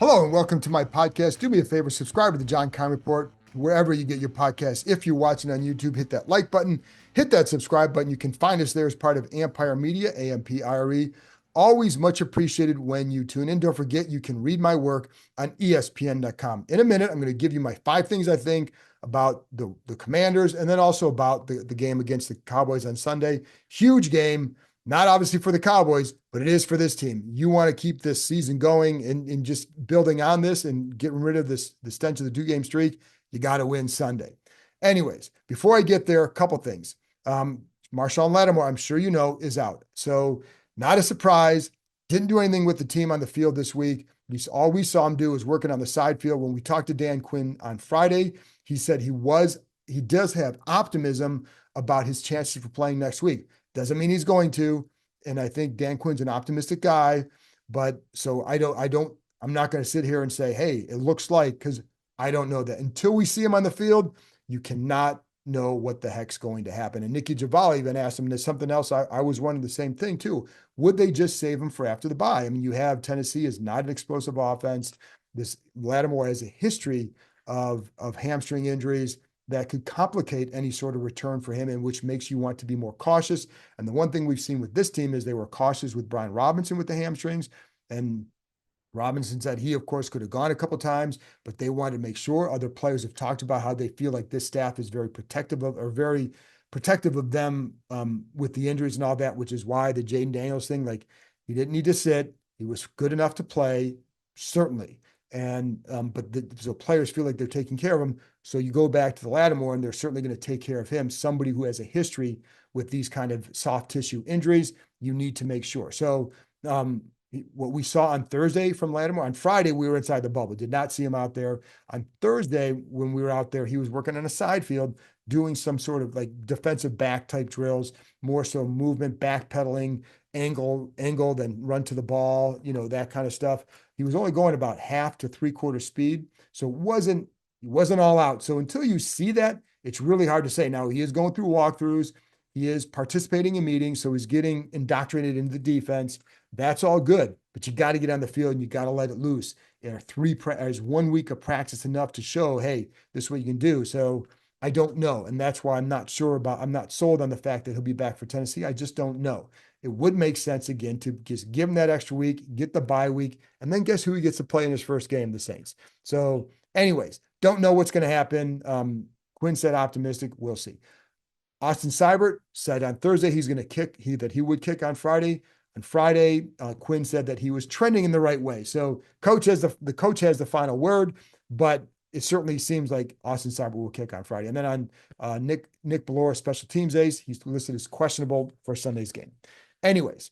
Hello and welcome to my podcast. Do me a favor, subscribe to the John Keim Report wherever you get your podcasts. If you're watching on YouTube, hit that like button, hit that subscribe button. You can find us there as part of Ampire Media, Ampire. Always much appreciated when you tune in. Don't forget, you can read my work on ESPN.com. In a minute, I'm going to give you my 5 things I think about the Commanders and then also about the game against the Cowboys on Sunday. Huge game. Not obviously for the Cowboys, but it is for this team. You want to keep this season going and just building on this and getting rid of the stench of the 2-game streak. You got to win Sunday. Anyways, before I get there, a couple things. Marshawn Lattimore, I'm sure you know, is out. So not a surprise. Didn't do anything with the team on the field this week. All we saw him do was working on the side field. When we talked to Dan Quinn on Friday, he said he does have optimism about his chances for playing next week. Doesn't mean he's going to. And I think Dan Quinn's an optimistic guy. But so I'm not going to sit here and say, hey, it looks like, because I don't know that. Until we see him on the field, you cannot know what the heck's going to happen. And Nicky Jabali even asked him, there's something else. I was wondering the same thing too. Would they just save him for after the bye? I mean, you have Tennessee is not an explosive offense. This Lattimore has a history of hamstring injuries that could complicate any sort of return for him, and which makes you want to be more cautious. And the one thing we've seen with this team is they were cautious with Brian Robinson with the hamstrings. And Robinson said he, of course, could have gone a couple times, but they wanted to make sure. Other players have talked about how they feel like this staff is very protective of them with the injuries and all that, which is why the Jayden Daniels thing, like he didn't need to sit. He was good enough to play, certainly. And so players feel like they're taking care of him. So you go back to the Lattimore, and they're certainly going to take care of him. Somebody who has a history with these kind of soft tissue injuries, you need to make sure. So what we saw on Thursday from Lattimore, on Friday, we were inside the bubble, did not see him out there. On Thursday, when we were out there, he was working on a side field, doing some sort of like defensive back type drills, more so movement, backpedaling, angle, then run to the ball, that kind of stuff. He was only going about half to 3/4 speed. So he wasn't all out. So until you see that, it's really hard to say. Now he is going through walkthroughs. He is participating in meetings. So he's getting indoctrinated into the defense. That's all good, but you got to get on the field and you got to let it loose. Is 1 week of practice enough to show, hey, this is what you can do? So I don't know. And that's why I'm not sold on the fact that he'll be back for Tennessee. I just don't know. It would make sense again to just give him that extra week, get the bye week, and then guess who he gets to play in his first game? The Saints. So anyways, don't know what's going to happen. Quinn said optimistic. We'll see. Austin Seibert said on Thursday he's going to kick, that he would kick on Friday. On Friday, Quinn said that he was trending in the right way. So the coach has the final word, but it certainly seems like Austin Seibert will kick on Friday. And then on Nick McLaurin, special teams ace, he's listed as questionable for Sunday's game. Anyways,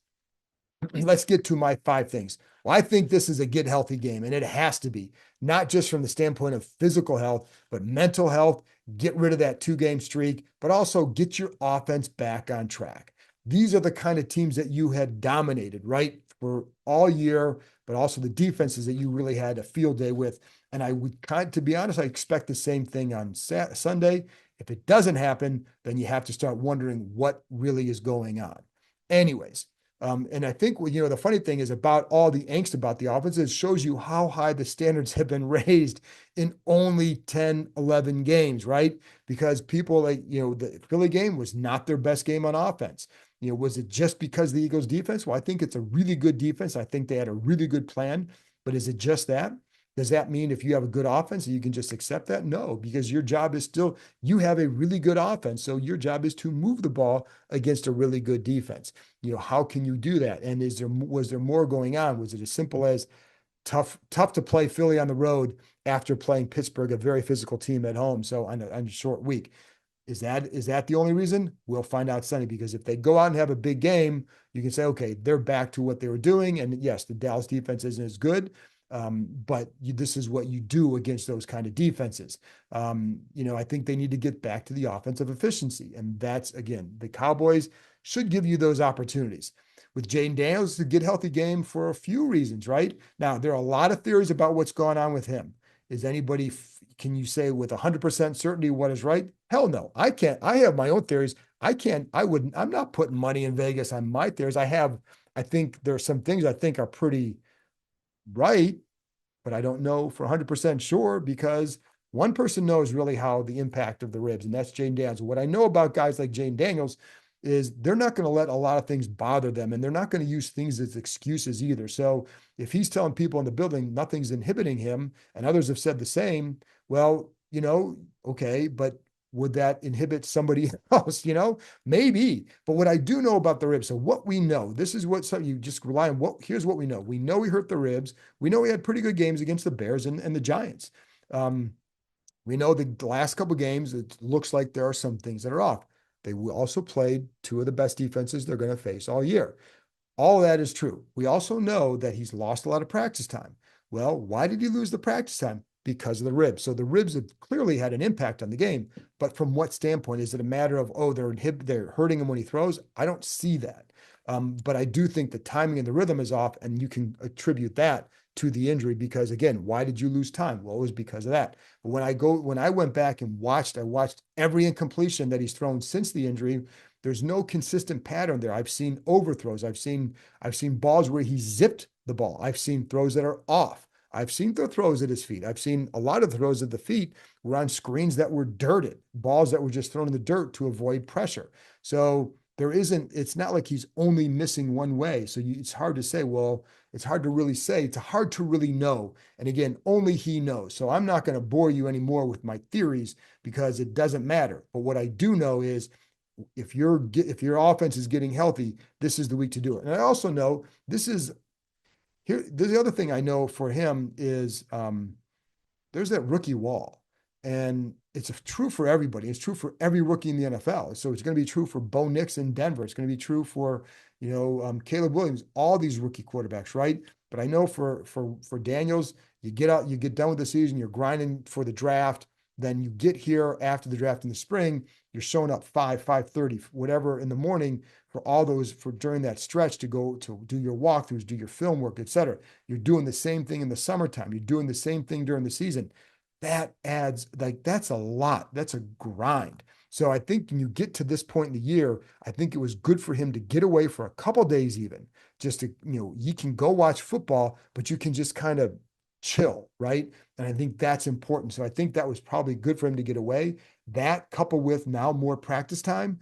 let's get to my 5 things. Well, I think this is a get healthy game, and it has to be, not just from the standpoint of physical health, but mental health. Get rid of that 2-game streak, but also get your offense back on track. These are the kind of teams that you had dominated, right, for all year, but also the defenses that you really had a field day with. And I would to be honest, I expect the same thing on Sunday. If it doesn't happen, then you have to start wondering what really is going on. Anyways, and I think, the funny thing is about all the angst about the offense, it shows you how high the standards have been raised in only 10, 11 games, right? Because people the Philly game was not their best game on offense. Was it just because the Eagles defense? Well, I think it's a really good defense. I think they had a really good plan, but is it just that? Does that mean if you have a good offense, you can just accept that? No, because your job is still, you have a really good offense. So your job is to move the ball against a really good defense. How can you do that? And was there more going on? Was it as simple as tough to play Philly on the road after playing Pittsburgh, a very physical team at home? So on a short week. Is that the only reason? We'll find out Sunday, because if they go out and have a big game, you can say, okay, they're back to what they were doing. And yes, the Dallas defense isn't as good, but this is what you do against those kind of defenses. I think they need to get back to the offensive efficiency. And that's, again, the Cowboys should give you those opportunities. With Jayden Daniels, it's a get healthy game for a few reasons, right? Now, there are a lot of theories about what's going on with him. Can you say with 100% certainty what is right? Hell no, I can't. I have my own theories. I'm not putting money in Vegas on my theories. I think there are some things I think are pretty right, but I don't know for 100% sure because one person knows really how the impact of the ribs, and that's Jayden Daniels. What I know about guys like Jayden Daniels is they're not going to let a lot of things bother them, and they're not going to use things as excuses either. So if he's telling people in the building nothing's inhibiting him, and others have said the same, well, okay, but would that inhibit somebody else? Maybe. But what I do know about the ribs, so what we know, this is what you just rely on. Here's what we know. We know he hurt the ribs. We know he had pretty good games against the Bears and the Giants. We know the last couple of games, it looks like there are some things that are off. They also played two of the best defenses they're going to face all year. All of that is true. We also know that he's lost a lot of practice time. Well, why did he lose the practice time? Because of the ribs. So the ribs have clearly had an impact on the game. But from what standpoint? Is it a matter of, they're hurting him when he throws? I don't see that. But I do think the timing and the rhythm is off, and you can attribute that to the injury because, again, why did you lose time? Well, it was because of that. But when I went back and I watched every incompletion that he's thrown since the injury. There's no consistent pattern there. I've seen overthrows. I've seen balls where he zipped the ball. I've seen throws that are off. I've seen the throws at his feet. I've seen a lot of throws at the feet were on screens that were dirted, balls that were just thrown in the dirt to avoid pressure. So it's not like he's only missing one way. So it's hard to say, well, it's hard to really say. It's hard to really know. And again, only he knows. So I'm not going to bore you anymore with my theories because it doesn't matter. But what I do know is if your offense is getting healthy, this is the week to do it. And I also know the other thing I know for him is there's that rookie wall. And it's true for everybody. It's true for every rookie in the NFL. So it's going to be true for Bo Nix in Denver. It's going to be true for, Caleb Williams, all these rookie quarterbacks, right? But I know for Daniels, you get done with the season, you're grinding for the draft. Then you get here after the draft in the spring, you're showing up 5:30, whatever in the morning for during that stretch to go to do your walkthroughs, do your film work, et cetera. You're doing the same thing in the summertime. You're doing the same thing during the season. That adds, that's a lot. That's a grind. So I think when you get to this point in the year, I think it was good for him to get away for a couple days even, just to, you can go watch football, but you can just kind of chill, right? And I think that's important. So I think that was probably good for him to get away. That coupled with now more practice time,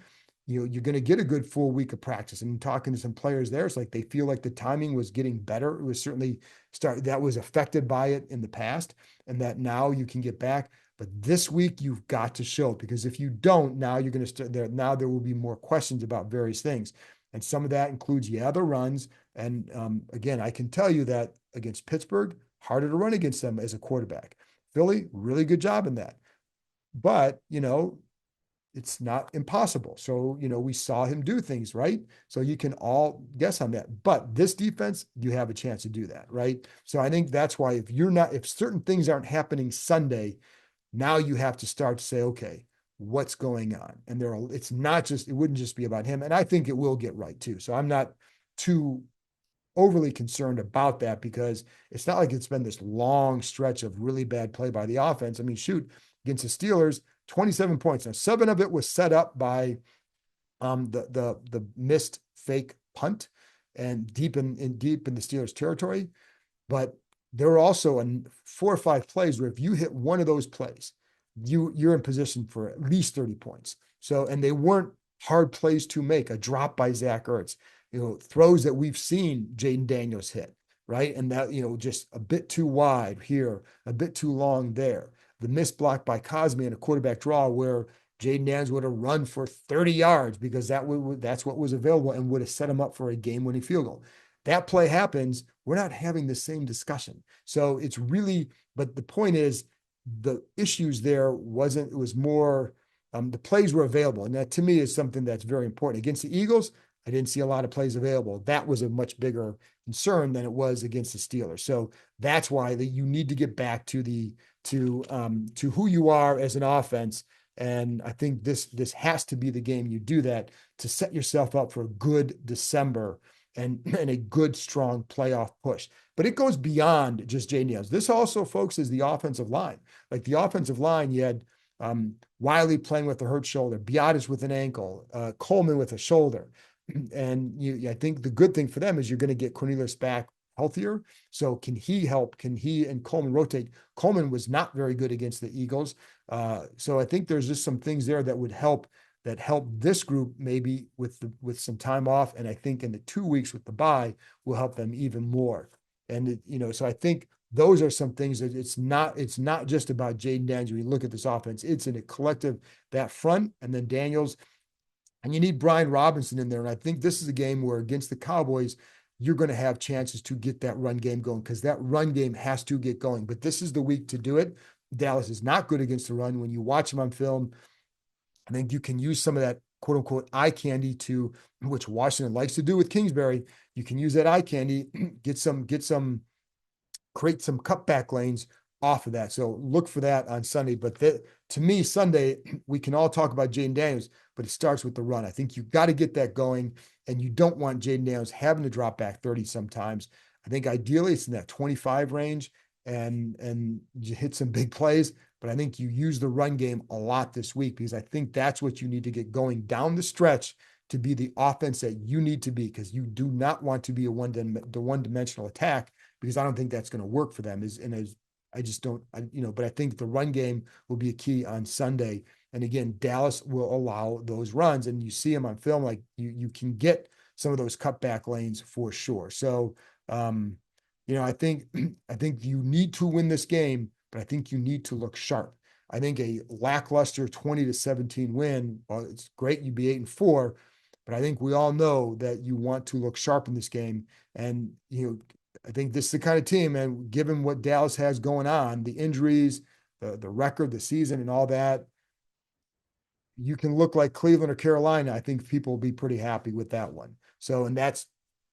you're going to get a good full week of practice. And talking to some players there, it's like they feel like the timing was getting better. It was certainly that was affected by it in the past, and that now you can get back. But this week you've got to show it, because if you don't, now you're going to start there. Now there will be more questions about various things. And some of that includes, the runs. And again, I can tell you that against Pittsburgh, harder to run against them as a quarterback. Philly, really good job in that. But, it's not impossible. So, we saw him do things, right? So you can all guess on that. But this defense, you have a chance to do that, right? So I think that's why if certain things aren't happening Sunday, now you have to start to say, okay, what's going on? And it wouldn't just be about him. And I think it will get right too. So I'm not too overly concerned about that, because it's not like it's been this long stretch of really bad play by the offense. I mean, shoot, against the Steelers, 27 points. Now, 7 of it was set up by the missed fake punt and deep in the Steelers territory. But there were also 4 or 5 plays where if you hit one of those plays, you're in position for at least 30 points. So, and they weren't hard plays to make. A drop by Zach Ertz, throws that we've seen Jayden Daniels hit, right? And that, just a bit too wide here, a bit too long there. The missed block by Cosme and a quarterback draw where Jayden Daniels would have run for 30 yards because that's what was available and would have set him up for a game-winning field goal. That play happens, we're not having the same discussion. So it's really, but the point is, the issues there it was more, the plays were available. And that to me is something that's very important. Against the Eagles, I didn't see a lot of plays available. That was a much bigger concern than it was against the Steelers. So that's why you need to get back to who you are as an offense. And I think this has to be the game you do that to set yourself up for a good December and a good, strong playoff push. But it goes beyond just Jayden Daniels. This also, folks, is the offensive line. Like the offensive line, you had Wiley playing with a hurt shoulder, Biadasz with an ankle, Coleman with a shoulder. And I think the good thing for them is you're going to get Cornelius back healthier. So can he help? Can he and Coleman rotate? Coleman was not very good against the Eagles. So I think there's just some things there that would help this group maybe with some time off. And I think in the 2 weeks with the bye will help them even more. And so I think those are some things that it's not just about Jayden Daniels. When you look at this offense, it's in a collective, that front, and then Daniels, and you need Brian Robinson in there. And I think this is a game where against the Cowboys, you're going to have chances to get that run game going, because that run game has to get going. But this is the week to do it. Dallas is not good against the run. When you watch them on film, I think you can use some of that quote unquote eye candy to, which Washington likes to do with Kingsbury. You can use that eye candy, create some cutback lanes off of that. So look for that on Sunday. But to me, Sunday, we can all talk about Jayden Daniels, but it starts with the run. I think you've got to get that going, and you don't want Jayden Daniels having to drop back 30 sometimes. I think ideally it's in that 25 range, and you hit some big plays. But I think you use the run game a lot this week, because I think that's what you need to get going down the stretch to be the offense that you need to be, because you do not want to be the one-dimensional attack, because I don't think that's going to work for them. I just don't, but I think the run game will be a key on Sunday. And again, Dallas will allow those runs, and you see them on film, like you can get some of those cutback lanes for sure. So, I think you need to win this game, but I think you need to look sharp. I think a lackluster 20-17 win, well, it's great you'd be 8-4, but I think we all know that you want to look sharp in this game. And, I think this is the kind of team, and given what Dallas has going on, the injuries, the record, the season, and all that, you can look like Cleveland or Carolina. I think people will be pretty happy with that one. So, and that's,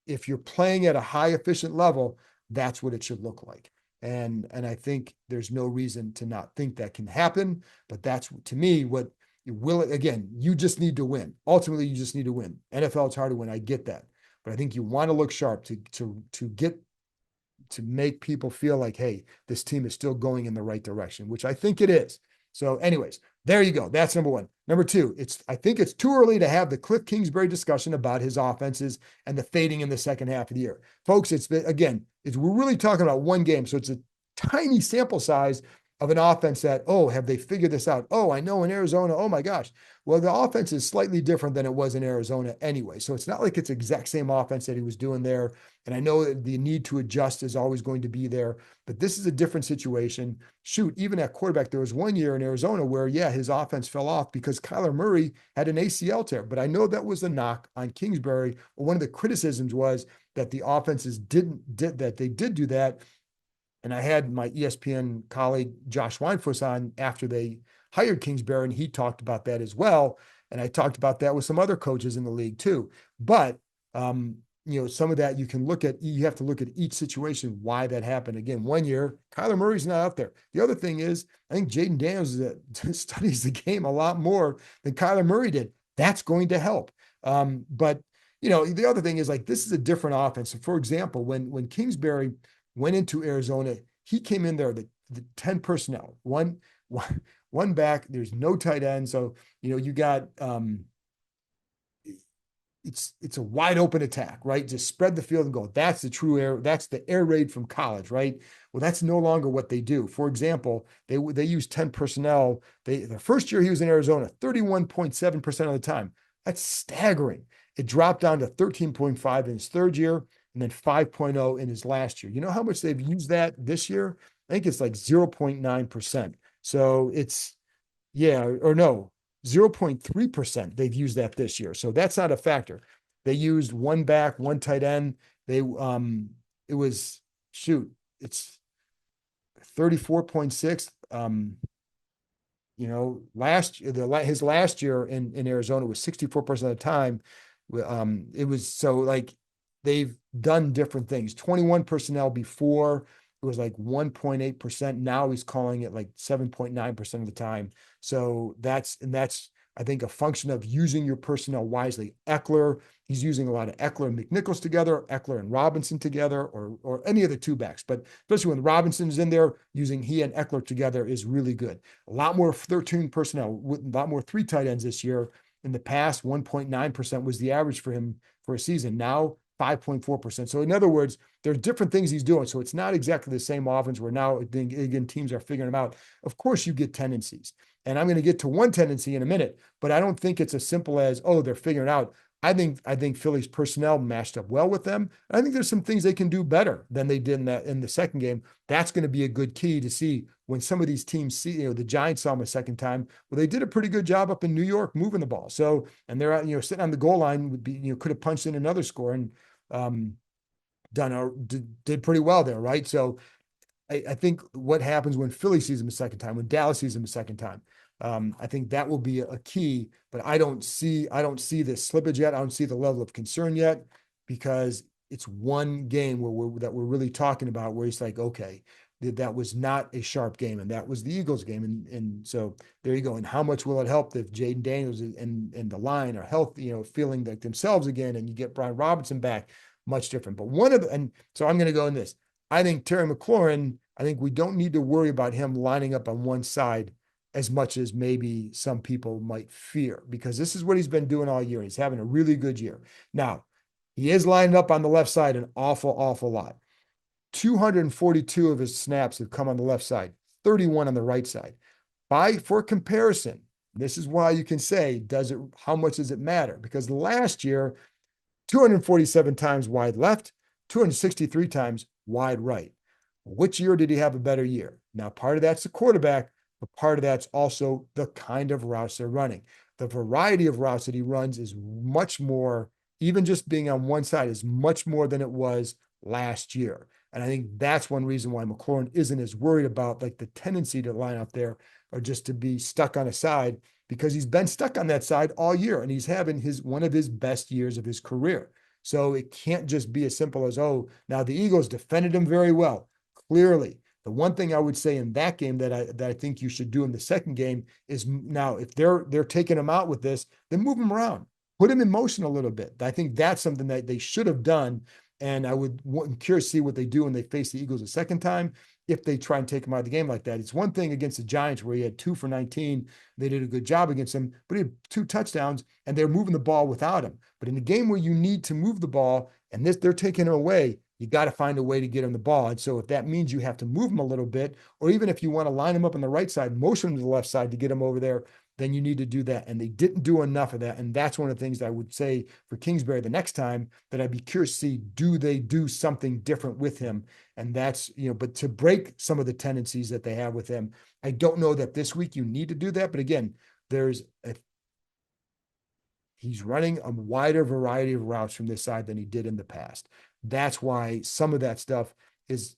if you're playing at a high efficient level, that's what it should look like. And I think there's no reason to not think that can happen. But that's, to me, what will it, again, you just need to win. Ultimately, you just need to win. NFL, it's hard to win. I get that. But I think you want to look sharp to make people feel like, hey, this team is still going in the right direction, which I think it is. So anyways, there you go. That's number one. Number two, I think it's too early to have the Cliff Kingsbury discussion about his offenses and the fading in the second half of the year. Folks, we're really talking about one game. So it's a tiny sample size of an offense that, have they figured this out? I know in Arizona, oh my gosh. Well, the offense is slightly different than it was in Arizona anyway. So it's not like it's exact same offense that he was doing there. And I know that the need to adjust is always going to be there, but this is a different situation. Shoot, even at quarterback, there was one year in Arizona where, his offense fell off because Kyler Murray had an ACL tear. But I know that was a knock on Kingsbury. One of the criticisms was that the offenses did do that. And I had my ESPN colleague, Josh Weinfuss, on after they hired Kingsbury, and he talked about that as well. And I talked about that with some other coaches in the league too. But, some of that you have to look at each situation, why that happened. Again, one year, Kyler Murray's not out there. The other thing is, I think Jayden Daniels studies the game a lot more than Kyler Murray did. That's going to help. But, the other thing is, like, this is a different offense. So for example, when Kingsbury went into Arizona, he came in there, the 10 personnel, one back, there's no tight end. So, you got, it's a wide open attack, right? Just spread the field and go. That's the true air. That's the air raid from college, right? Well, that's no longer what they do. For example, they use 10 personnel. The first year he was in Arizona, 31.7% of the time. That's staggering. It dropped down to 13.5 in his third year, and then 5.0 in his last year. You know how much they've used that this year? I think it's like 0.9%. So it's, 0.3% they've used that this year. So that's not a factor. They used one back, one tight end. It's 34.6. His last year in Arizona was 64% of the time. It was so like, they've done different things. 21 personnel before, it was like 1.8%. Now he's calling it like 7.9% of the time. So that's, I think, a function of using your personnel wisely. He's using a lot of Eckler and McNichols together, Eckler and Robinson together, or any of the two backs. But especially when Robinson's in there, using he and Eckler together is really good. A lot more 13 personnel, a lot more 3 tight ends this year. In the past, 1.9% was the average for him for a season. Now 5.4%. So in other words, there's different things he's doing. So it's not exactly the same offense where now, again, teams are figuring them out. Of course, you get tendencies. And I'm going to get to one tendency in a minute, but I don't think it's as simple as, oh, they're figuring it out. I think Philly's personnel matched up well with them. And I think there's some things they can do better than they did in the second game. That's going to be a good key to see when some of these teams see, the Giants saw them a second time. Well, they did a pretty good job up in New York moving the ball. So, and they're sitting on the goal line would be, could have punched in another score and did pretty well there, right? So I think what happens when Philly sees them a second time, when Dallas sees them a second time, I think that will be a key, but I don't see this slippage yet. I don't see the level of concern yet because it's one game that we're really talking about where it's like, okay, that was not a sharp game, and that was the Eagles game, and so there you go. And how much will it help if Jayden Daniels and the line are healthy, feeling like themselves again, and you get Brian Robinson back, much different. But and so I'm going to go in this. I think Terry McLaurin, I think we don't need to worry about him lining up on one side as much as maybe some people might fear, because this is what he's been doing all year. He's having a really good year. Now, he is lining up on the left side an awful, awful lot. 242 of his snaps have come on the left side, 31 on the right side. For comparison, this is why you can say, how much does it matter? Because last year, 247 times wide left, 263 times wide right. Which year did he have a better year? Now, part of that's the quarterback, but part of that's also the kind of routes they're running. The variety of routes that he runs is much more, even just being on one side, is much more than it was last year. And I think that's one reason why McLaurin isn't as worried about like the tendency to line up there or just to be stuck on a side, because he's been stuck on that side all year and he's having one of his best years of his career. So it can't just be as simple as, oh, now the Eagles defended him very well. Clearly, the one thing I would say in that game that I think you should do in the second game is, now if they're taking him out with this, then move him around, put him in motion a little bit. I think that's something that they should have done. And I'm curious to see what they do when they face the Eagles a second time, if they try and take him out of the game like that. It's one thing against the Giants where he had 2 for 19. They did a good job against him, but he had 2 touchdowns and they're moving the ball without him. But in the game where you need to move the ball and they're taking him away, you got to find a way to get him the ball. And so if that means you have to move him a little bit, or even if you want to line him up on the right side, motion him to the left side to get him over there, then you need to do that. And they didn't do enough of that. And that's one of the things I would say for Kingsbury the next time, that I'd be curious to see, do they do something different with him? And that's, but to break some of the tendencies that they have with him, I don't know that this week you need to do that. But again, he's running a wider variety of routes from this side than he did in the past. That's why some of that stuff is,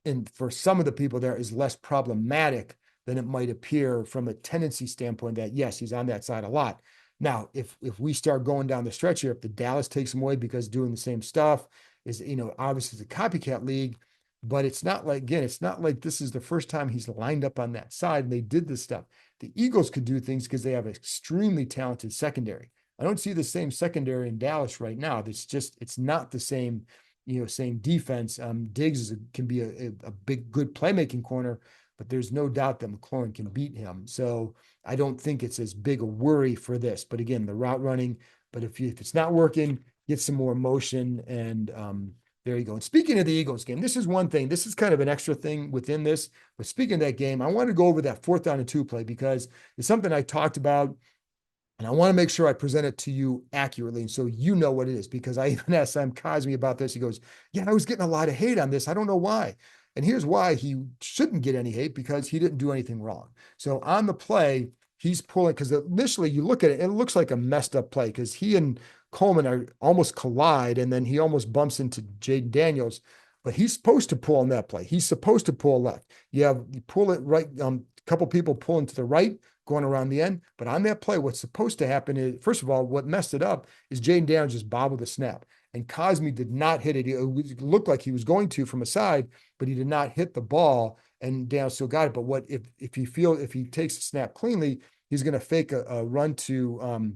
and for some of the people there, is less problematic than it might appear from a tendency standpoint, that yes, he's on that side a lot. Now, if we start going down the stretch here, if the Dallas takes him away because doing the same stuff is, obviously it's a copycat league, but it's not like this is the first time he's lined up on that side and they did this stuff. The Eagles could do things because they have an extremely talented secondary. I don't see the same secondary in Dallas right now. It's not the same, same defense. Diggs can be a big, good playmaking corner, but there's no doubt that McLaurin can beat him. So I don't think it's as big a worry for this. But again, the route running, but if it's not working, get some more motion, and there you go. And speaking of the Eagles game, this is one thing. This is kind of an extra thing within this. But speaking of that game, I want to go over that 4th down and 2 play, because it's something I talked about, and I want to make sure I present it to you accurately, and so you know what it is, because I even asked Sam Cosme about this. He goes, yeah, I was getting a lot of hate on this. I don't know why. And here's why he shouldn't get any hate, because he didn't do anything wrong. So on the play, he's pulling, because initially you look at it, it looks like a messed up play, because he and Coleman are almost collide, and then he almost bumps into Jayden Daniels, but he's supposed to pull on that play. He's supposed to pull left. You pull it right, a couple people pulling to the right, going around the end. But on that play, what's supposed to happen is, first of all, what messed it up is Jayden Daniels just bobbled the snap. And Cosme did not hit it. It looked like he was going to from a side, but he did not hit the ball, and Daniels still got it. But if he takes the snap cleanly, he's going to fake a run to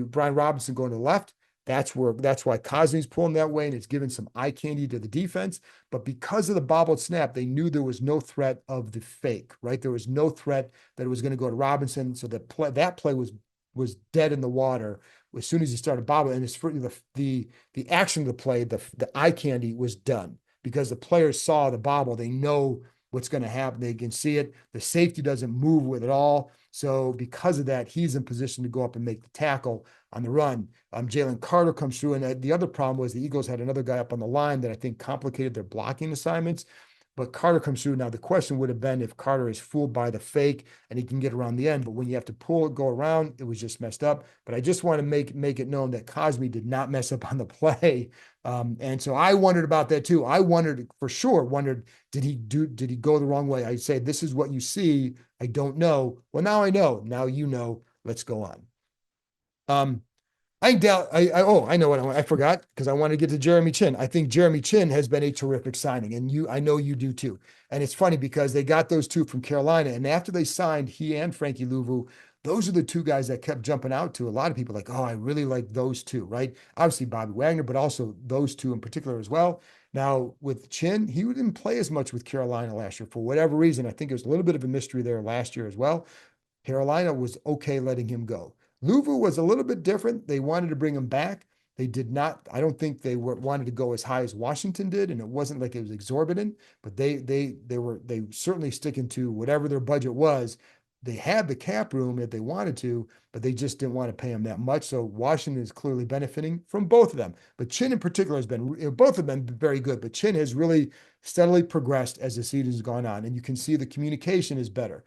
Brian Robinson going to the left. That's why Cosme's pulling that way, and it's given some eye candy to the defense. But because of the bobbled snap, they knew there was no threat of the fake, right? There was no threat that it was going to go to Robinson. So that play was dead in the water as soon as he started bobbling, and it's for the action of the play, the eye candy was done because the players saw the bobble. They know what's going to happen. They can see it. The safety doesn't move with it all. So because of that, he's in position to go up and make the tackle on the run. Jalen Carter comes through, and the other problem was the Eagles had another guy up on the line that I think complicated their blocking assignments. But Carter comes through. Now, the question would have been if Carter is fooled by the fake and he can get around the end. But when you have to pull it, go around, it was just messed up. But I just want to make it known that Cosme did not mess up on the play. And so I wondered about that too. I wondered for sure, did he go the wrong way? I say, this is what you see. I don't know. Well, now I know. Now you know. Let's go on. I doubt. I know what I forgot because I want to get to Jeremy Chin. I think Jeremy Chin has been a terrific signing, and I know you do too. And it's funny because they got those two from Carolina, and after they signed he and Frankie Louvu, those are the two guys that kept jumping out to a lot of people. Like, oh, I really like those two, right? Obviously Bobby Wagner, but also those two in particular as well. Now with Chin, he didn't play as much with Carolina last year for whatever reason. I think there's a little bit of a mystery there last year as well. Carolina was okay letting him go. Louvu was a little bit different. They wanted to bring him back. They did not. I don't think they wanted to go as high as Washington did, and it wasn't like it was exorbitant. But they certainly sticking to whatever their budget was. They had the cap room if they wanted to, but they just didn't want to pay him that much. So Washington is clearly benefiting from both of them. But Chin in particular has been, both of them very good. But Chin has really steadily progressed as the season has gone on, and you can see the communication is better.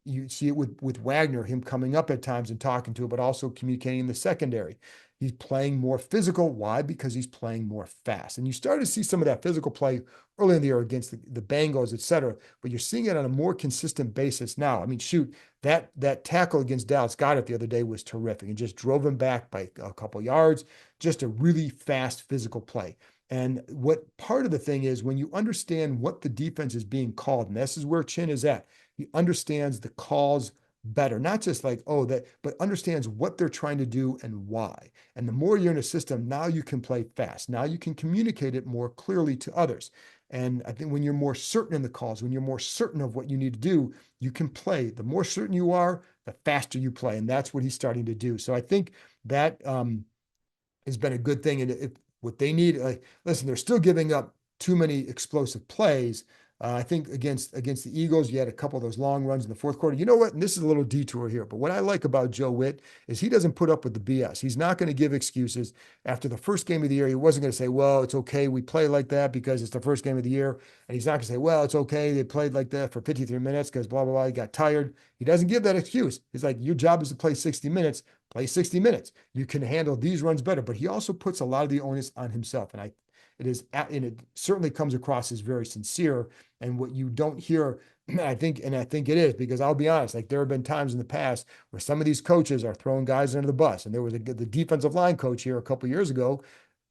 You see it with Wagner, him coming up at times and talking to it, but also communicating in the secondary. He's playing more physical. Why? Because he's playing more fast. And you start to see some of that physical play early in the year against the Bengals, et cetera, but you're seeing it on a more consistent basis now. I mean, shoot, that tackle against Dallas Goedert the other day was terrific and just drove him back by a couple yards. Just a really fast physical play. And what part of the thing is when you understand what the defense is being called, and this is where Chin is at, he understands the calls better, not just like, oh, that, but understands what they're trying to do and why. And the more you're in a system, now you can play fast. Now you can communicate it more clearly to others. And I think when you're more certain in the calls, when you're more certain of what you need to do, you can play. The more certain you are, the faster you play. And that's what he's starting to do. So I think that has been a good thing. And what they need, like, listen, they're still giving up too many explosive plays. I think against the Eagles, you had a couple of those long runs in the fourth quarter. You know what? And this is a little detour here, but what I like about Joe Witt is he doesn't put up with the BS. He's not going to give excuses. After the first game of the year, he wasn't going to say, well, it's okay, we play like that because it's the first game of the year. And he's not going to say, well, it's okay, they played like that for 53 minutes because blah, blah, blah, he got tired. He doesn't give that excuse. He's like, your job is to play 60 minutes. Play 60 minutes. You can handle these runs better. But he also puts a lot of the onus on himself. And it certainly comes across as very sincere. And what you don't hear, I think it is, because I'll be honest, like there have been times in the past where some of these coaches are throwing guys under the bus. And there was the defensive line coach here a couple of years ago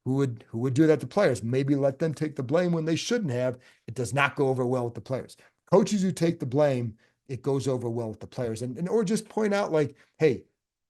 who would do that to players, maybe let them take the blame when they shouldn't have. It does not go over well with the players. Coaches who take the blame, it goes over well with the players. And or just point out like, hey,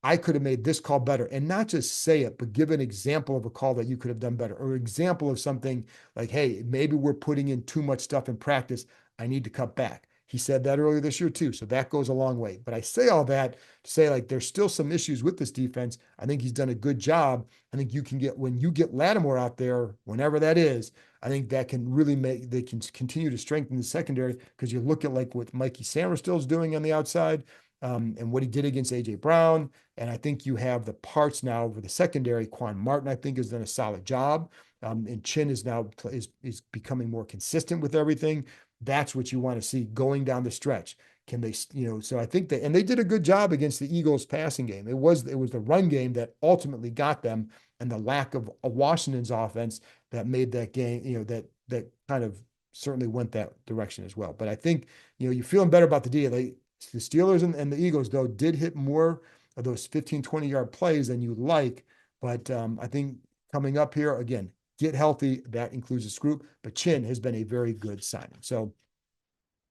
I could have made this call better, and not just say it, but give an example of a call that you could have done better, or an example of something like, hey, maybe we're putting in too much stuff in practice. I need to cut back. He said that earlier this year too. So that goes a long way. But I say all that to say like there's still some issues with this defense. I think he's done a good job. I think when you get Lattimore out there, whenever that is, I think that can really they can continue to strengthen the secondary because you look at like what Mikey Sainristil is doing on the outside. And what he did against A.J. Brown. And I think you have the parts now for the secondary. Quan Martin, I think, has done a solid job. And Chin is now is becoming more consistent with everything. That's what you want to see going down the stretch. Can they, so I think and they did a good job against the Eagles passing game. It was the run game that ultimately got them, and the lack of Washington's offense that made that game, that kind of certainly went that direction as well. But I think, you're feeling better about the deal. The Steelers and the Eagles, though, did hit more of those 15, 20-yard plays than you like. But I think coming up here, again, get healthy. That includes this group. But Chin has been a very good signing. So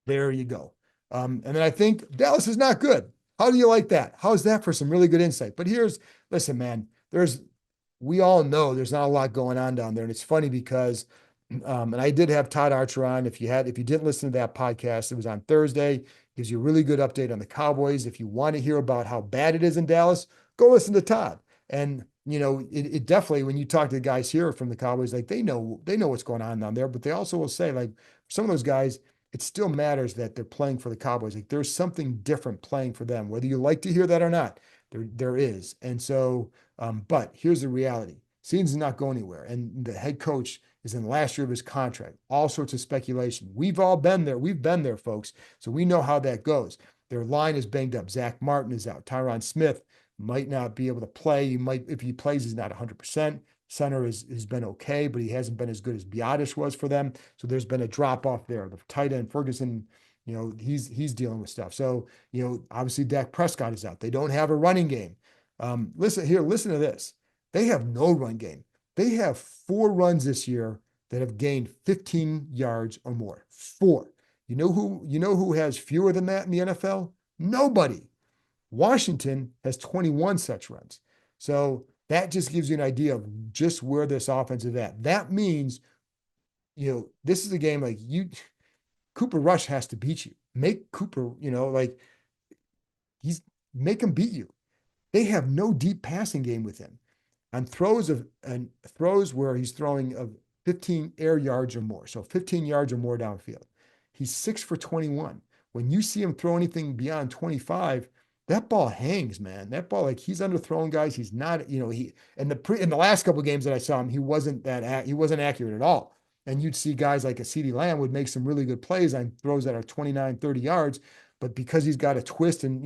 there you go. And then I think Dallas is not good. How do you like that? How's that for some really good insight? But listen, man, we all know there's not a lot going on down there. And it's funny because and I did have Todd Archer on. If you didn't listen to that podcast, it was on Thursday. Gives you a really good update on the Cowboys. If you want to hear about how bad it is in Dallas, go listen to Todd. And it definitely, when you talk to the guys here from the Cowboys, like they know what's going on down there, but they also will say, like, some of those guys, it still matters that they're playing for the Cowboys. Like, there's something different playing for them, whether you like to hear that or not. There is. And so, but here's the reality. Season's not going anywhere. And the head coach is in the last year of his contract. All sorts of speculation. We've all been there. We've been there, folks. So we know how that goes. Their line is banged up. Zach Martin is out. Tyron Smith might not be able to play. He might, if he plays, he's not 100%. Center has been okay, but he hasn't been as good as Biotish was for them. So there's been a drop off there. The tight end Ferguson, he's dealing with stuff. So, obviously Dak Prescott is out. They don't have a running game. Listen to this. They have no run game. They have 4 runs this year that have gained 15 yards or more. 4. You know who has fewer than that in the NFL? Nobody. Washington has 21 such runs. So that just gives you an idea of just where this offense is at. That means, this is a game like Cooper Rush has to beat you. Make Cooper, make him beat you. They have no deep passing game with him. On throws where he's throwing of 15 air yards or more, so 15 yards or more downfield, he's 6 for 21. When you see him throw anything beyond 25, that ball hangs, man. That ball, like, he's underthrowing guys. He's not, he in the last couple of games that I saw him, he wasn't accurate at all. And you'd see guys like a CeeDee Lamb would make some really good plays on throws that are 29, 30 yards. But because he's got a twist and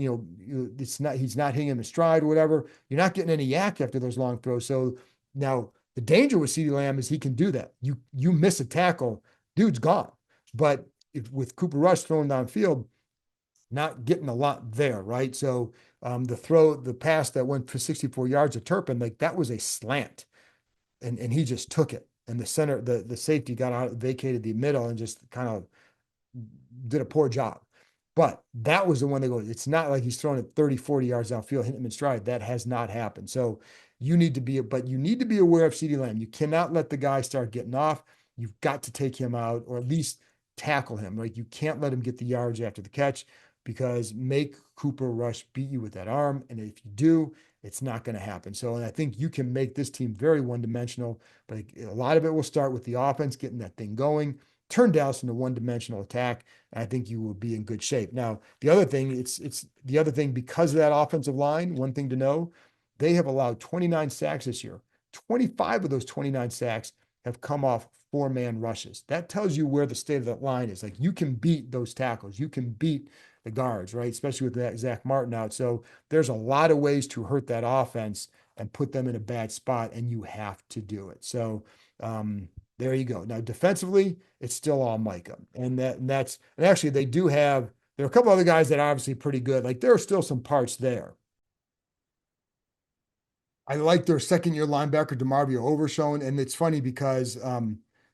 he's not hitting him in stride or whatever, you're not getting any yak after those long throws. So now the danger with CeeDee Lamb is he can do that. You miss a tackle, dude's gone. But with Cooper Rush throwing downfield, not getting a lot there, right? So the pass that went for 64 yards to Turpin, like, that was a slant, and he just took it. And the center, the safety got out, vacated the middle, and just kind of did a poor job. But that was the one that goes, it's not like he's throwing it 30, 40 yards downfield, hitting him in stride. That has not happened. So you need to be aware of CeeDee Lamb. You cannot let the guy start getting off. You've got to take him out, or at least tackle him, right? You can't let him get the yards after the catch, because make Cooper Rush beat you with that arm. And if you do, it's not going to happen. So, and I think you can make this team very one-dimensional, but a lot of it will start with the offense, getting that thing going, turn Dallas into one-dimensional attack, and I think you will be in good shape. Now, the other thing, it's the other thing, because of that offensive line, one thing to know, they have allowed 29 sacks this year. 25 of those 29 sacks have come off 4-man rushes. That tells you where the state of that line is. Like, you can beat those tackles. You can beat the guards, right? Especially with that Zach Martin out. So there's a lot of ways to hurt that offense and put them in a bad spot, and you have to do it. So there you go. Now, defensively, it's still all Micah. And actually there are a couple other guys that are obviously pretty good. Like, there are still some parts there. I like their second-year linebacker, DeMarvio Overshown, and it's funny because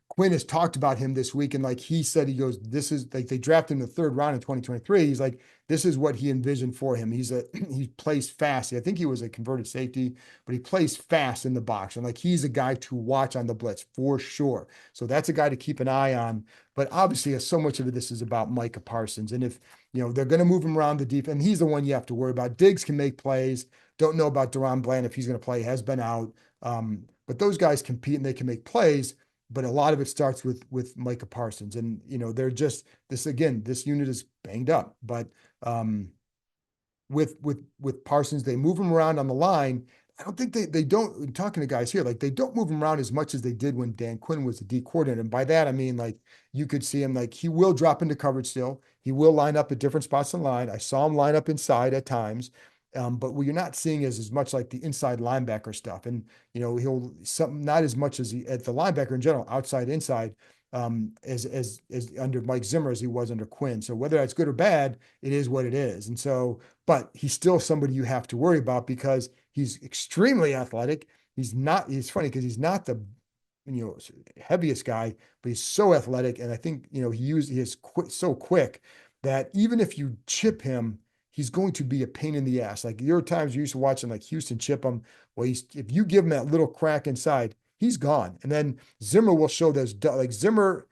Quinn has talked about him this week, and like he said, he goes, "This is like they drafted him in the 3rd round in 2023." He's like, "This is what he envisioned for him." He plays fast. I think he was a converted safety, but he plays fast in the box, and like he's a guy to watch on the blitz for sure. So that's a guy to keep an eye on. But obviously, so much of this is about Micah Parsons, and if they're going to move him around the deep, and he's the one you have to worry about. Diggs can make plays. Don't know about Deron Bland if he's going to play. Has been out, but those guys compete and they can make plays. But a lot of it starts with Micah Parsons, and they're just this again. This unit is banged up, but with Parsons, they move him around on the line. I don't think they don't. Talking to guys here, like, they don't move him around as much as they did when Dan Quinn was the D coordinator. And by that I mean, like, you could see him, like, he will drop into coverage still. He will line up at different spots in line. I saw him line up inside at times. But what you're not seeing is as much like the inside linebacker stuff. And, he'll not as much as at the linebacker in general, outside, inside, as under Mike Zimmer as he was under Quinn. So whether that's good or bad, it is what it is. And so, but he's still somebody you have to worry about because he's extremely athletic. It's funny because he's not the, heaviest guy, but he's so athletic. And I think, he is so quick that even if you chip him, he's going to be a pain in the ass. Like, there are times you used to watch him, like Houston chip him. Well, if you give him that little crack inside, he's gone. And then Zimmer will show those, like Zimmer's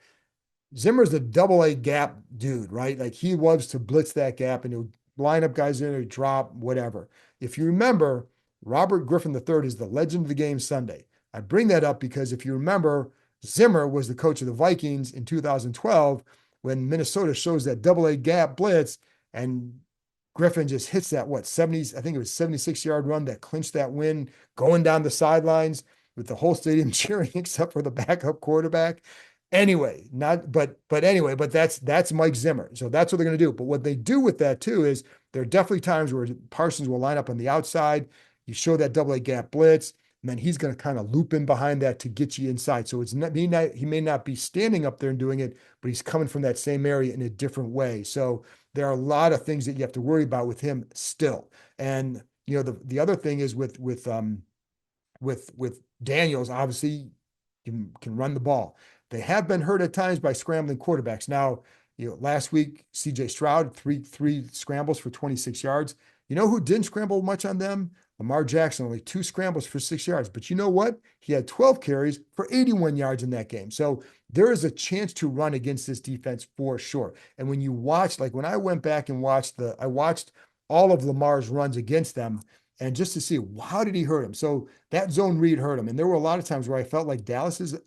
the double-A gap dude, right? Like, he loves to blitz that gap and he'll line up guys in or drop, whatever. If you remember, Robert Griffin III is the legend of the game Sunday. I bring that up because if you remember, Zimmer was the coach of the Vikings in 2012 when Minnesota shows that double A gap blitz and Griffin just hits that, 70s, I think it was 76-yard run that clinched that win, going down the sidelines with the whole stadium cheering except for the backup quarterback. Anyway, but that's Mike Zimmer. So that's what they're going to do. But what they do with that too is there are definitely times where Parsons will line up on the outside. You show that double A gap blitz, and then he's going to kind of loop in behind that to get you inside. So it's not, he may not be standing up there and doing it, but he's coming from that same area in a different way. So there are a lot of things that you have to worry about with him still. And the other thing is with Daniels, obviously can run the ball. They have been hurt at times by scrambling quarterbacks. Now, last week, C.J. Stroud, three scrambles for 26 yards. You know who didn't scramble much on them? Lamar Jackson, only 2 scrambles for 6 yards. But you know what? He had 12 carries for 81 yards in that game. So there is a chance to run against this defense for sure. And when you watch, like when I went back and I watched all of Lamar's runs against them, and just to see how did he hurt him. So that zone read hurt him. And there were a lot of times where I felt like Dallas's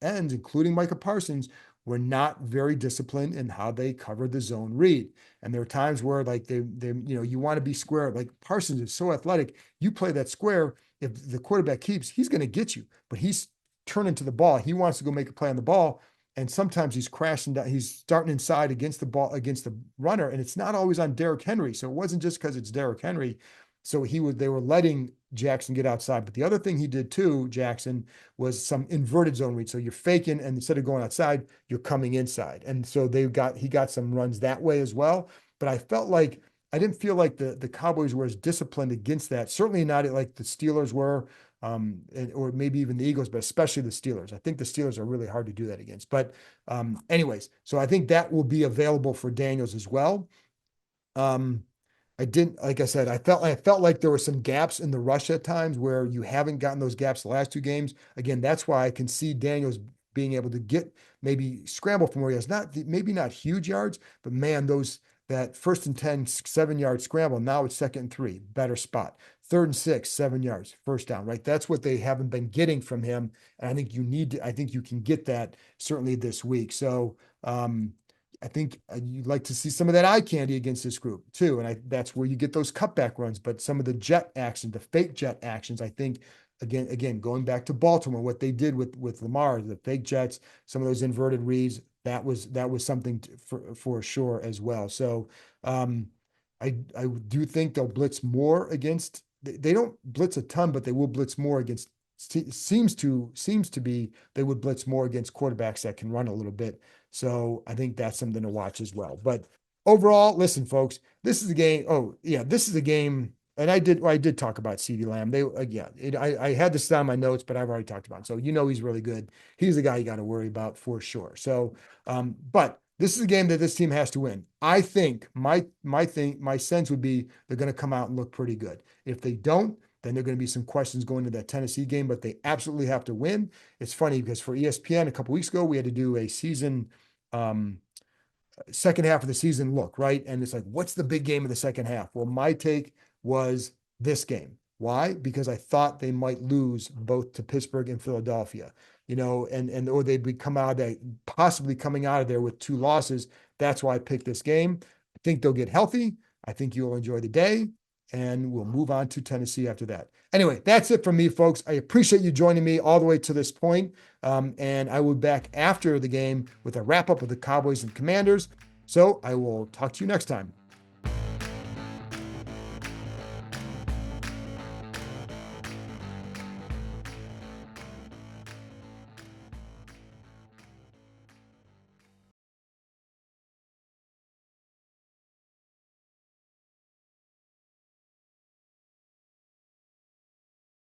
ends, including Micah Parsons, were not very disciplined in how they covered the zone read. And there were times where like they you want to be square. Like Parsons is so athletic. You play that square. If the quarterback keeps, he's going to get you, but he's turning to the ball. He wants to go make a play on the ball. And sometimes he's crashing down. He's starting inside against the ball, against the runner. And it's not always on Derrick Henry. So it wasn't just because it's Derrick Henry. So they were letting Jackson get outside. But the other thing he did too, Jackson, was some inverted zone read. So you're faking, and instead of going outside, you're coming inside. And so he got some runs that way as well. But I didn't feel like the Cowboys were as disciplined against that. Certainly not like the Steelers were, or maybe even the Eagles, but especially the Steelers. I think the Steelers are really hard to do that against. But anyways, so I think that will be available for Daniels as well. Like I said, I felt like there were some gaps in the rush at times where you haven't gotten those gaps the last 2 games. Again, that's why I can see Daniels being able to get maybe scramble from where he has maybe not huge yards, but man, that 1st and 10, 7-yard scramble. Now it's 2nd and 3, better spot. 3rd and 6, 7 yards, first down, right? That's what they haven't been getting from him. And I think you can get that certainly this week. So, I think you'd like to see some of that eye candy against this group too. And that's where you get those cutback runs, but some of the jet action, the fake jet actions, I think again, going back to Baltimore, what they did with Lamar, the fake jets, some of those inverted reads, that was something for sure as well. So I do think they'll blitz more against, they don't blitz a ton, but they will blitz more against, seems to be, they would blitz more against quarterbacks that can run a little bit. So I think that's something to watch as well. But overall, listen, folks, this is a game. Oh yeah, this is a game. And I did talk about CeeDee Lamb. I had this down my notes, but I've already talked about it. So he's really good. He's the guy you got to worry about for sure. So, but this is a game that this team has to win. I think my sense would be they're going to come out and look pretty good. If they don't, then there are going to be some questions going to that Tennessee game, but they absolutely have to win. It's funny because for ESPN a couple weeks ago, we had to do a season, second half of the season look, right? And it's like, what's the big game of the second half? Well, my take was this game. Why? Because I thought they might lose both to Pittsburgh and Philadelphia, or they'd be possibly coming out of there with 2 losses. That's why I picked this game. I think they'll get healthy. I think you'll enjoy the day. And we'll move on to Tennessee after that. Anyway, that's it from me, folks. I appreciate you joining me all the way to this point. And I will be back after the game with a wrap up of the Cowboys and Commanders. So I will talk to you next time.